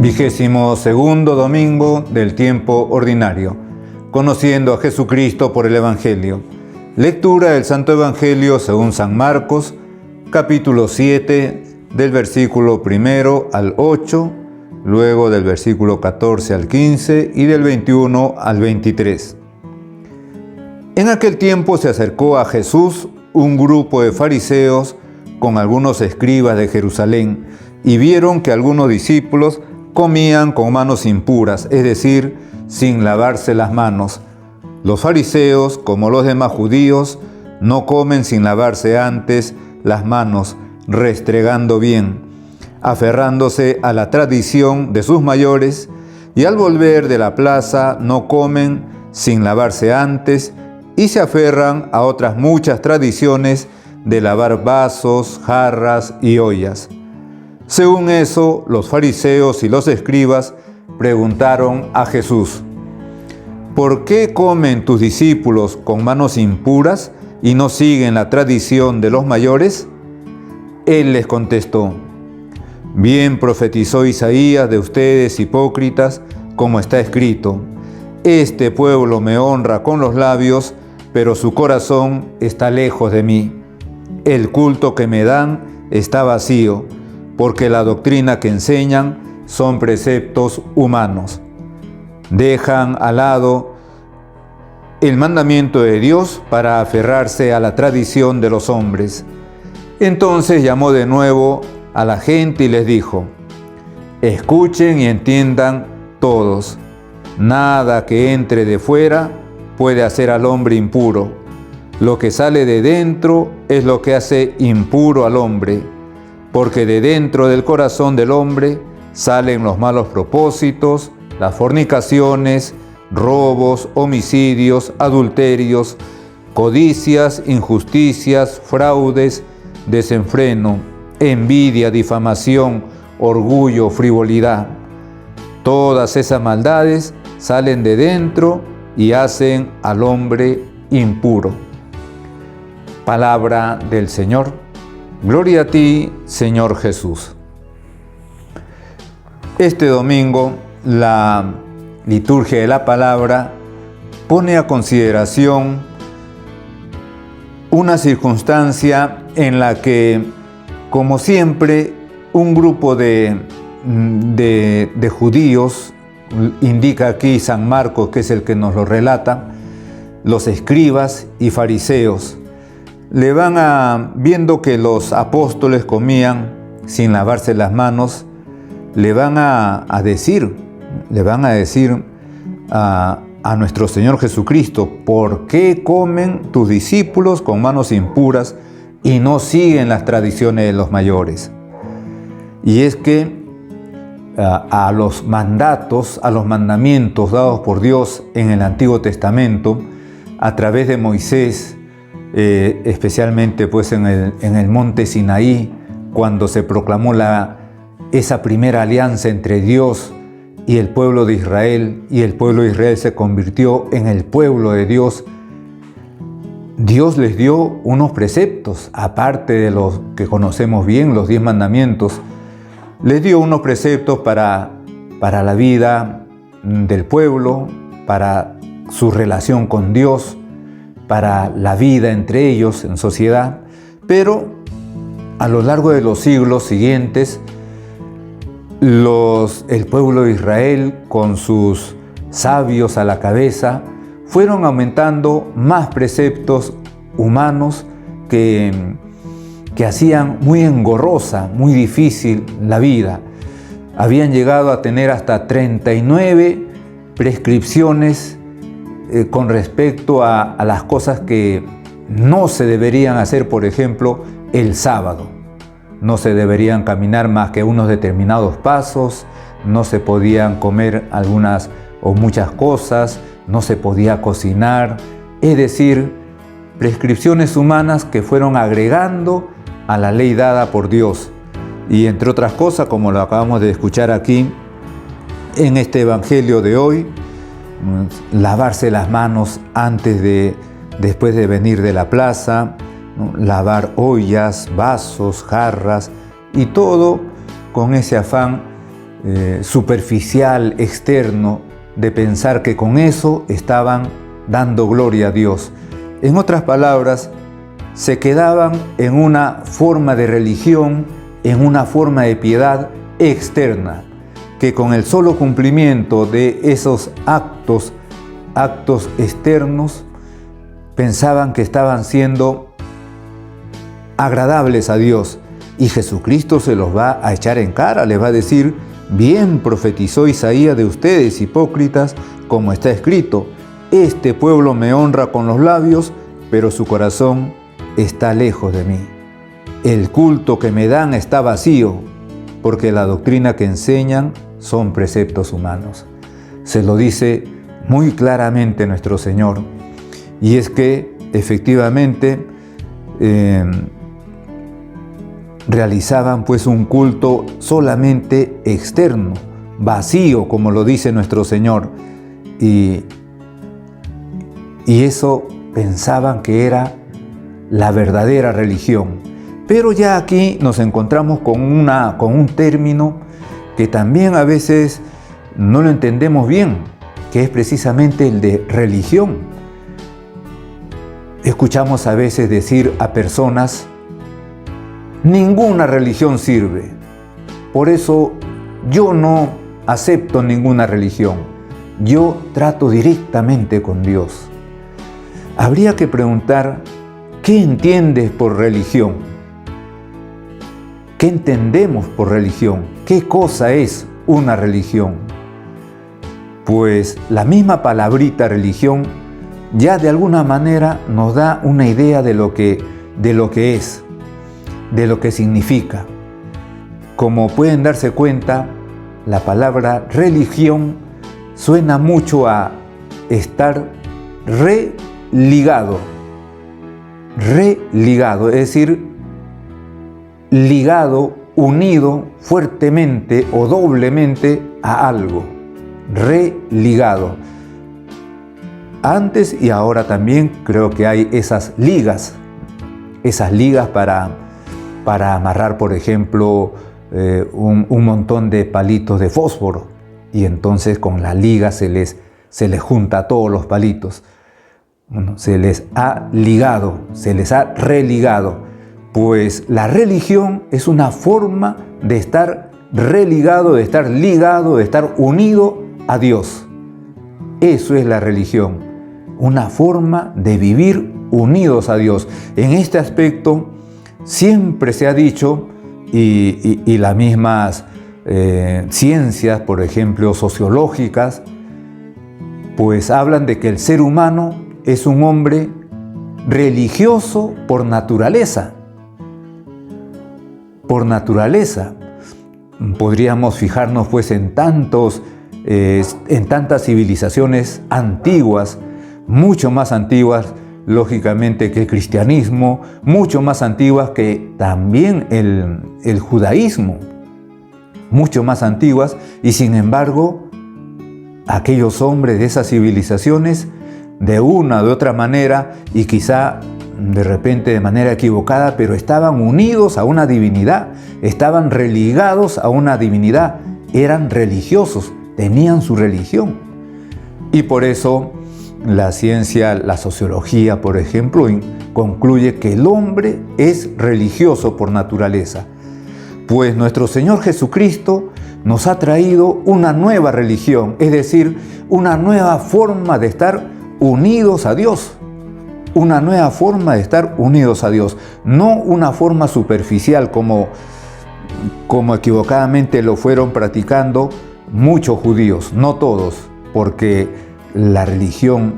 22º domingo del tiempo ordinario. Conociendo a Jesucristo por el Evangelio. Lectura del Santo Evangelio según San Marcos, capítulo 7, del versículo 1 al 8, luego del versículo 14 al 15 y del 21 al 23. En aquel tiempo se acercó a Jesús un grupo de fariseos con algunos escribas de Jerusalén y vieron que algunos discípulos comían con manos impuras, es decir, sin lavarse las manos. Los fariseos, como los demás judíos, no comen sin lavarse antes las manos, restregando bien, aferrándose a la tradición de sus mayores, y al volver de la plaza no comen sin lavarse antes y se aferran a otras muchas tradiciones de lavar vasos, jarras y ollas. Según eso, los fariseos y los escribas preguntaron a Jesús: ¿por qué comen tus discípulos con manos impuras y no siguen la tradición de los mayores? Él les contestó: bien profetizó Isaías de ustedes, hipócritas, como está escrito: este pueblo me honra con los labios, pero su corazón está lejos de mí. El culto que me dan está vacío, porque la doctrina que enseñan son preceptos humanos. Dejan al lado el mandamiento de Dios para aferrarse a la tradición de los hombres. Entonces llamó de nuevo a la gente y les dijo: escuchen y entiendan todos. Nada que entre de fuera puede hacer al hombre impuro. Lo que sale de dentro es lo que hace impuro al hombre, porque de dentro del corazón del hombre salen los malos propósitos, las fornicaciones, robos, homicidios, adulterios, codicias, injusticias, fraudes, desenfreno, envidia, difamación, orgullo, frivolidad. Todas esas maldades salen de dentro y hacen al hombre impuro. Palabra del Señor. Gloria a ti, Señor Jesús. Este domingo, la liturgia de la palabra pone a consideración una circunstancia en la que, como siempre, un grupo de judíos, indica aquí San Marcos, que es el que nos lo relata, los escribas y fariseos, le van viendo que los apóstoles comían sin lavarse las manos, le van a decir a nuestro Señor Jesucristo: ¿por qué comen tus discípulos con manos impuras y no siguen las tradiciones de los mayores? Y es que a los mandatos, a los mandamientos dados por Dios en el Antiguo Testamento, a través de Moisés, especialmente pues en el monte Sinaí, cuando se proclamó esa primera alianza entre Dios y el pueblo de Israel, y el pueblo de Israel se convirtió en el pueblo de Dios, Dios les dio unos preceptos, aparte de los que conocemos bien, los 10 mandamientos. Les dio unos preceptos para la vida del pueblo, para su relación con Dios, para la vida entre ellos en sociedad. Pero a lo largo de los siglos siguientes, el pueblo de Israel, con sus sabios a la cabeza, fueron aumentando más preceptos humanos que hacían muy engorrosa, muy difícil la vida. Habían llegado a tener hasta 39 prescripciones con respecto a las cosas que no se deberían hacer. Por ejemplo, el sábado. No se deberían caminar más que unos determinados pasos, no se podían comer algunas o muchas cosas, no se podía cocinar. Es decir, prescripciones humanas que fueron agregando a la ley dada por Dios. Y entre otras cosas, como lo acabamos de escuchar aquí en este Evangelio de hoy, lavarse las manos después de venir de la plaza, ¿no? Lavar ollas, vasos, jarras y todo con ese afán superficial, externo, de pensar que con eso estaban dando gloria a Dios. En otras palabras, se quedaban en una forma de religión, en una forma de piedad externa, que con el solo cumplimiento de esos actos externos, pensaban que estaban siendo agradables a Dios. Y Jesucristo se los va a echar en cara, les va a decir: bien profetizó Isaías de ustedes, hipócritas, como está escrito: este pueblo me honra con los labios, pero su corazón está lejos de mí. El culto que me dan está vacío, porque la doctrina que enseñan son preceptos humanos. Se lo dice muy claramente nuestro Señor. Y es que efectivamente realizaban pues un culto solamente externo, vacío, como lo dice nuestro Señor. Y eso pensaban que era la verdadera religión. Pero ya aquí nos encontramos con un término que también a veces no lo entendemos bien, que es precisamente el de religión. Escuchamos a veces decir a personas: ninguna religión sirve, por eso yo no acepto ninguna religión, yo trato directamente con Dios. Habría que preguntar: ¿qué entiendes por religión? ¿Qué entendemos por religión? ¿Qué cosa es una religión? Pues la misma palabrita religión ya de alguna manera nos da una idea de lo que es, de lo que significa. Como pueden darse cuenta, la palabra religión suena mucho a estar religado, es decir, ligado, unido fuertemente o doblemente a algo, religado. Antes y ahora también creo que hay esas ligas para amarrar, por ejemplo, un montón de palitos de fósforo, y entonces con la liga se les junta a todos los palitos. Bueno, se les ha ligado, se les ha religado. Pues la religión es una forma de estar religado, de estar ligado, de estar unido a Dios. Eso es la religión, una forma de vivir unidos a Dios. En este aspecto siempre se ha dicho, y las mismas ciencias, por ejemplo, sociológicas, pues hablan de que el ser humano es un hombre religioso por naturaleza. Por naturaleza. Podríamos fijarnos pues en tantas civilizaciones antiguas, mucho más antiguas, lógicamente, que el cristianismo, mucho más antiguas que también el judaísmo, mucho más antiguas, y sin embargo, aquellos hombres de esas civilizaciones, de una o de otra manera, y quizá de repente de manera equivocada, pero estaban unidos a una divinidad, estaban religados a una divinidad, eran religiosos, tenían su religión. Y por eso la ciencia, la sociología, por ejemplo, concluye que el hombre es religioso por naturaleza. Pues nuestro Señor Jesucristo nos ha traído una nueva religión, es decir, una nueva forma de estar unidos a Dios. Una nueva forma de estar unidos a Dios, no una forma superficial como equivocadamente lo fueron practicando muchos judíos, no todos, porque la religión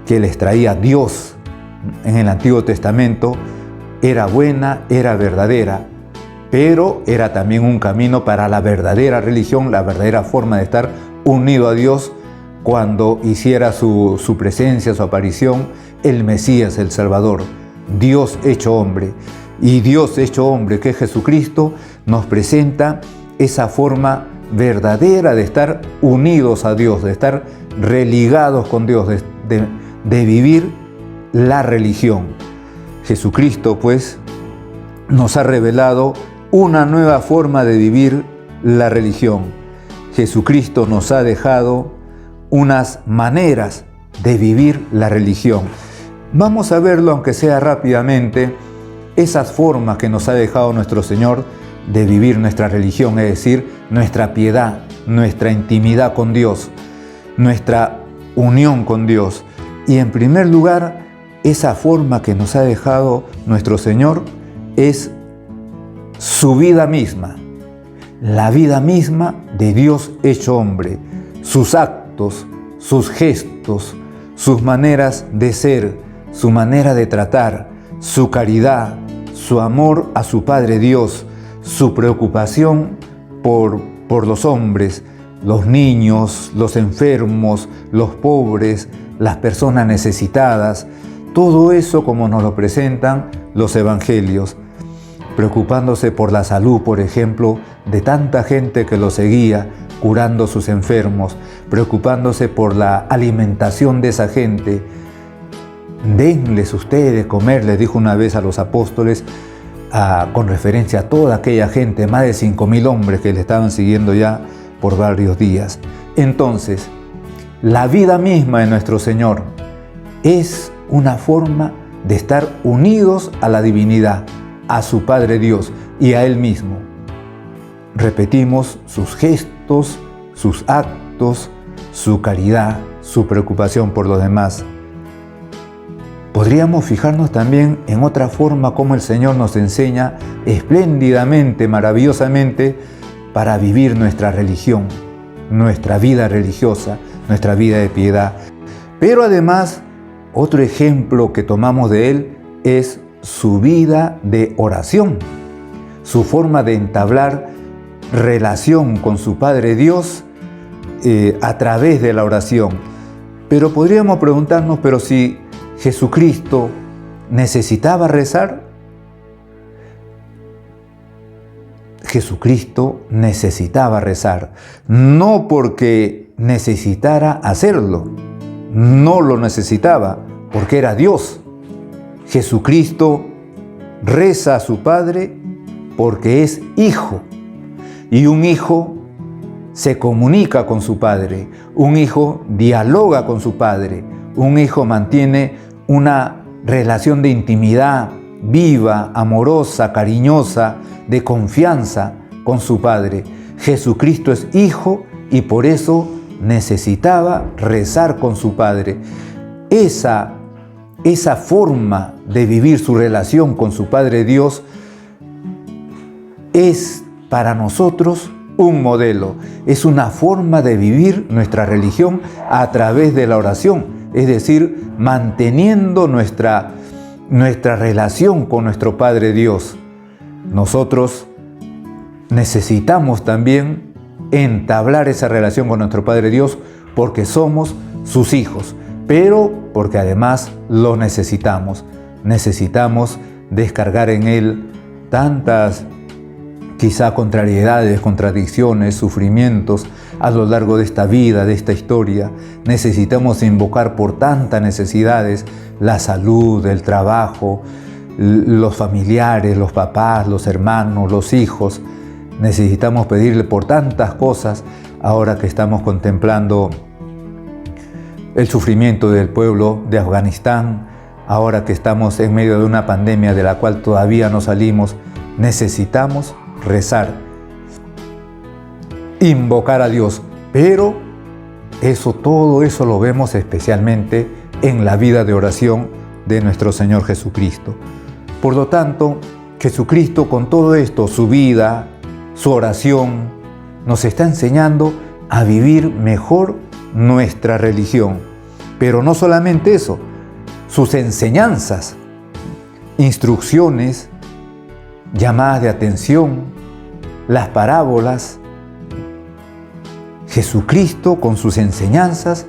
que les traía Dios en el Antiguo Testamento era buena, era verdadera, pero era también un camino para la verdadera religión, la verdadera forma de estar unido a Dios cuando hiciera su presencia, su aparición, el Mesías, el Salvador, Dios hecho hombre. Y Dios hecho hombre, que es Jesucristo, nos presenta esa forma verdadera de estar unidos a Dios, de estar religados con Dios, de vivir la religión. Jesucristo, pues, nos ha revelado una nueva forma de vivir la religión. Jesucristo nos ha dejado unas maneras de vivir la religión. Vamos a verlo, aunque sea rápidamente, esas formas que nos ha dejado nuestro Señor de vivir nuestra religión, es decir, nuestra piedad, nuestra intimidad con Dios, nuestra unión con Dios. Y en primer lugar, esa forma que nos ha dejado nuestro Señor es su vida misma, la vida misma de Dios hecho hombre, sus actos, sus gestos, sus maneras de ser, su manera de tratar, su caridad, su amor a su Padre Dios, su preocupación por los hombres, los niños, los enfermos, los pobres, las personas necesitadas, todo eso como nos lo presentan los evangelios, preocupándose por la salud, por ejemplo, de tanta gente que lo seguía, curando a sus enfermos, preocupándose por la alimentación de esa gente. Denles ustedes comer, les dijo una vez a los apóstoles, con referencia a toda aquella gente, más de 5.000 hombres que le estaban siguiendo ya por varios días. Entonces, la vida misma de nuestro Señor es una forma de estar unidos a la divinidad, a su Padre Dios y a Él mismo. Repetimos, sus gestos, sus actos, su caridad, su preocupación por los demás. Podríamos fijarnos también en otra forma como el Señor nos enseña espléndidamente, maravillosamente, para vivir nuestra religión, nuestra vida religiosa, nuestra vida de piedad. Pero además, otro ejemplo que tomamos de Él es su vida de oración, su forma de entablar relación con su Padre Dios a través de la oración. Pero podríamos preguntarnos, pero si Jesucristo necesitaba rezar, Jesucristo necesitaba rezar, no porque necesitara hacerlo, no lo necesitaba, porque era Dios. Jesucristo reza a su Padre porque es hijo, y un hijo se comunica con su Padre, un hijo dialoga con su Padre, un hijo mantiene una relación de intimidad viva, amorosa, cariñosa, de confianza con su Padre. Jesucristo es hijo y por eso necesitaba rezar con su Padre. Esa forma de vivir su relación con su Padre Dios es para nosotros un modelo, es una forma de vivir nuestra religión a través de la oración, es decir, manteniendo nuestra relación con nuestro Padre Dios. Nosotros necesitamos también entablar esa relación con nuestro Padre Dios porque somos sus hijos, pero porque además lo necesitamos. Necesitamos descargar en Él tantas quizá contrariedades, contradicciones, sufrimientos a lo largo de esta vida, de esta historia. Necesitamos invocar por tantas necesidades, la salud, el trabajo, los familiares, los papás, los hermanos, los hijos. Necesitamos pedirle por tantas cosas ahora que estamos contemplando el sufrimiento del pueblo de Afganistán, ahora que estamos en medio de una pandemia de la cual todavía no salimos. Necesitamos rezar, invocar a Dios, pero todo eso lo vemos especialmente en la vida de oración de nuestro Señor Jesucristo. Por lo tanto, Jesucristo con todo esto, su vida, su oración, nos está enseñando a vivir mejor nuestra religión. Pero no solamente eso, sus enseñanzas, instrucciones, llamadas de atención, las parábolas. Jesucristo con sus enseñanzas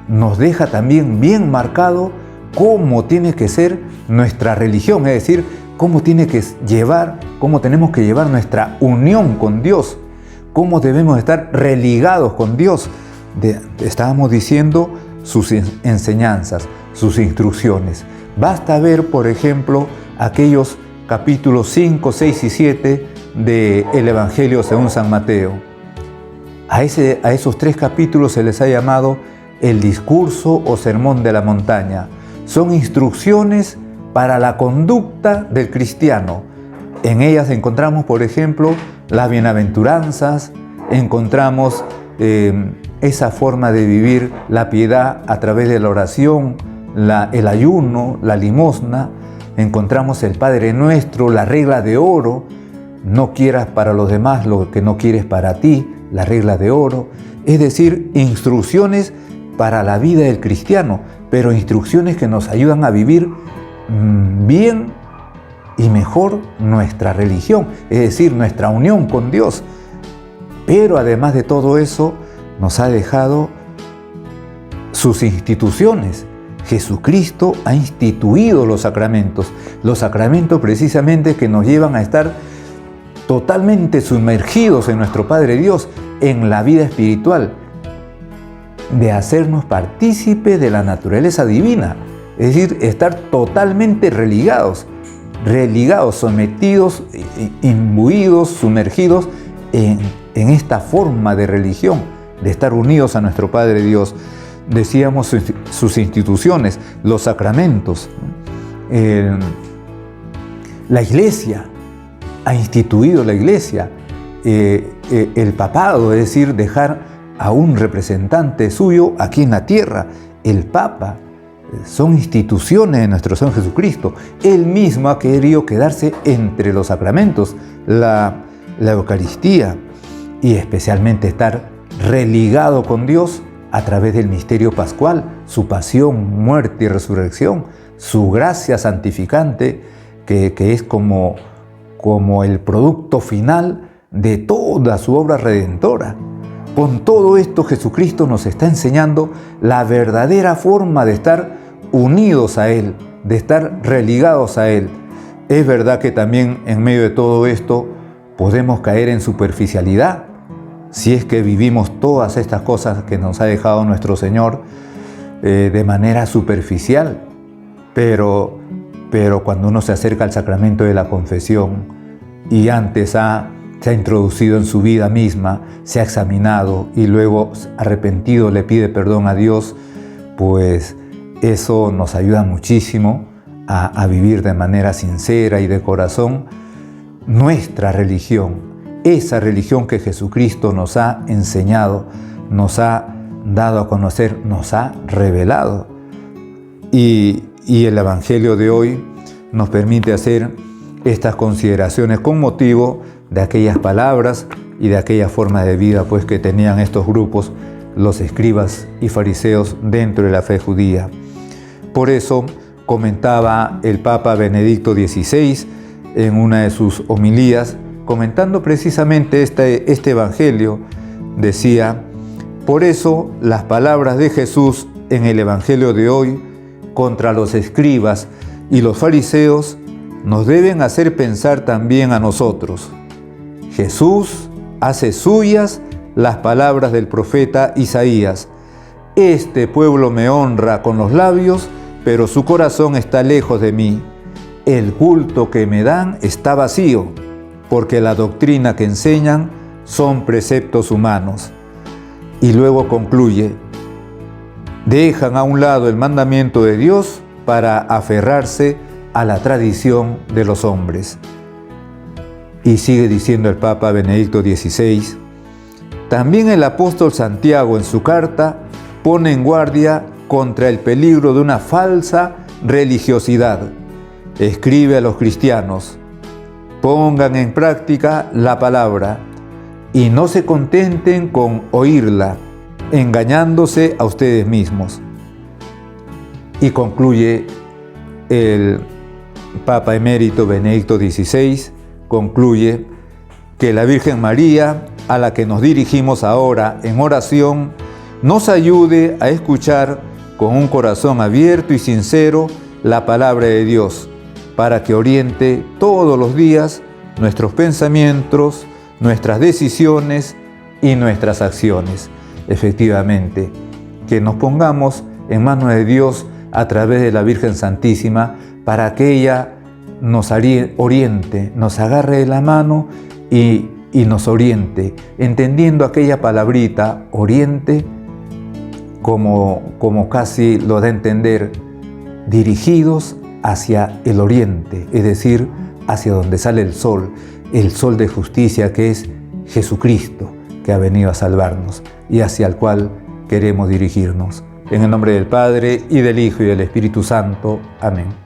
nos deja también bien marcado cómo tiene que ser nuestra religión, es decir, cómo tenemos que llevar nuestra unión con Dios, cómo debemos estar religados con Dios. Estábamos diciendo sus enseñanzas, sus instrucciones. Basta ver, por ejemplo, aquellos capítulos 5, 6 y 7 del Evangelio según San Mateo. A esos 3 capítulos se les ha llamado el discurso o sermón de la montaña. Son instrucciones para la conducta del cristiano. En ellas encontramos, por ejemplo, las bienaventuranzas, encontramos esa forma de vivir la piedad a través de la oración, el ayuno, la limosna, encontramos el Padre Nuestro, la regla de oro, no quieras para los demás lo que no quieres para ti, la regla de oro, es decir, instrucciones para la vida del cristiano, pero instrucciones que nos ayudan a vivir bien y mejor nuestra religión, es decir, nuestra unión con Dios. Pero además de todo eso, nos ha dejado sus instituciones. Jesucristo ha instituido los sacramentos precisamente que nos llevan a estar totalmente sumergidos en nuestro Padre Dios, en la vida espiritual, de hacernos partícipe de la naturaleza divina, es decir, estar totalmente religados, sometidos, imbuidos, sumergidos en esta forma de religión, de estar unidos a nuestro Padre Dios. Decíamos sus instituciones, los sacramentos, la Iglesia, ha instituido la Iglesia, el papado, es decir, dejar a un representante suyo aquí en la tierra, el Papa. Son instituciones de nuestro Señor Jesucristo. Él mismo ha querido quedarse entre los sacramentos, la Eucaristía, y especialmente estar religado con Dios a través del misterio pascual, su pasión, muerte y resurrección, su gracia santificante, que es como el producto final de toda su obra redentora. Con todo esto, Jesucristo nos está enseñando la verdadera forma de estar unidos a Él, de estar religados a Él. Es verdad que también en medio de todo esto podemos caer en superficialidad, si es que vivimos todas estas cosas que nos ha dejado nuestro Señor de manera superficial. Pero cuando uno se acerca al sacramento de la confesión y antes se ha introducido en su vida misma, se ha examinado y luego arrepentido le pide perdón a Dios, pues eso nos ayuda muchísimo a vivir de manera sincera y de corazón nuestra religión, esa religión que Jesucristo nos ha enseñado, nos ha dado a conocer, nos ha revelado. Y el Evangelio de hoy nos permite hacer estas consideraciones con motivo de aquellas palabras y de aquella forma de vida pues, que tenían estos grupos, los escribas y fariseos dentro de la fe judía. Por eso comentaba el Papa Benedicto XVI en una de sus homilías, comentando precisamente este Evangelio, decía: por eso las palabras de Jesús en el Evangelio de hoy contra los escribas y los fariseos nos deben hacer pensar también a nosotros. Jesús hace suyas las palabras del profeta Isaías: este pueblo me honra con los labios, pero su corazón está lejos de mí. El culto que me dan está vacío, porque la doctrina que enseñan son preceptos humanos. Y luego concluye: dejan a un lado el mandamiento de Dios para aferrarse a la tradición de los hombres. Y sigue diciendo el Papa Benedicto XVI: también el apóstol Santiago en su carta pone en guardia contra el peligro de una falsa religiosidad. Escribe a los cristianos: pongan en práctica la palabra y no se contenten con oírla, engañándose a ustedes mismos. Y concluye el Papa Emérito Benedicto XVI, concluye que la Virgen María, a la que nos dirigimos ahora en oración, nos ayude a escuchar con un corazón abierto y sincero la palabra de Dios, para que oriente todos los días nuestros pensamientos, nuestras decisiones y nuestras acciones. Efectivamente, que nos pongamos en manos de Dios a través de la Virgen Santísima para que ella nos oriente, nos agarre de la mano y y nos oriente, entendiendo aquella palabrita, oriente, como casi lo da a entender, dirigidos hacia el oriente, es decir, hacia donde sale el sol de justicia que es Jesucristo, que ha venido a salvarnos y hacia el cual queremos dirigirnos. En el nombre del Padre, y del Hijo, y del Espíritu Santo. Amén.